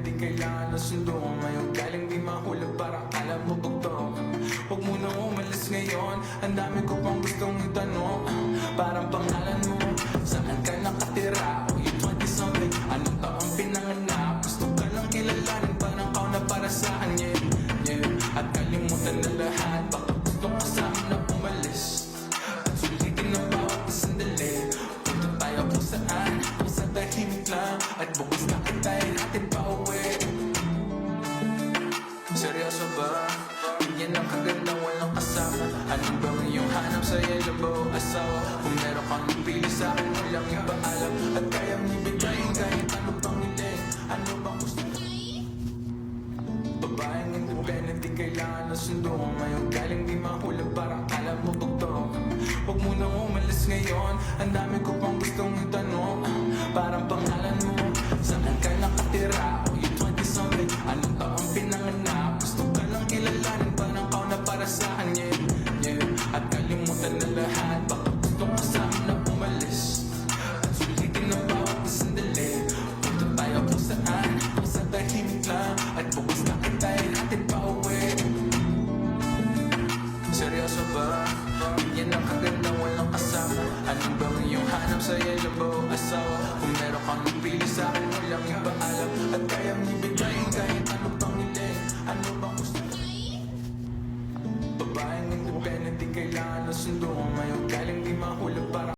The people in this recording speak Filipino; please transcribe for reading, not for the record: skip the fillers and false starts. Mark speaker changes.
Speaker 1: di kailangan ng sundo. Ngayon galing di mahulog, parang alam mo bugtong. Huwag mo na umalis ngayon, ang dami ko pang gustong itanong. Parang pangalan mo, saan ka nakatira? O yung 20 something, anong taong pinanganak? Gusto ka lang kilalanin, parang ikaw na para sa kanya, yeah. At kalimutan na lahat, baka gusto ka sa amin na umalis. At sulitin ang bawat sandali, punta tayo kung saan, kung sa tahimik lang. At bukas na kita'y natin pa uwi. Seryoso ba? Yan ang kaganda, walang kasama. Anong bang iyong hanap sa yellow bow asawa? Kung meron kang pili sa akin, walang ipaalam. At kayang ibigay kahit ano pang hiling. Ano bang gusto mo? Babaeng independent, di kailangan ng sundo. Ngayon galing di mahulog, parang alam mo bugtong. Huwag mo na umalis ngayon, ang dami ko pang gustong itanong. Parang pangalan mo, saan ka nakatira? O yung 20 something, anong taong pinanganak? Gusto ka lang kilalanin, parang ikaw na para sa kanya, yeah. At kalimutan na lahat, baka gusto ka sa amin na umalis. At sulitin ang bawat sandali, punta tayo kung saan, kung sa tahimik lang. At bukas na kita'y natin pa uwi. Seryoso ba? Yan ang kaganda, walang kasama. Anong bang iyong hanap sa yellow bow asawa? Kung meron kang pili sa akin, walang iba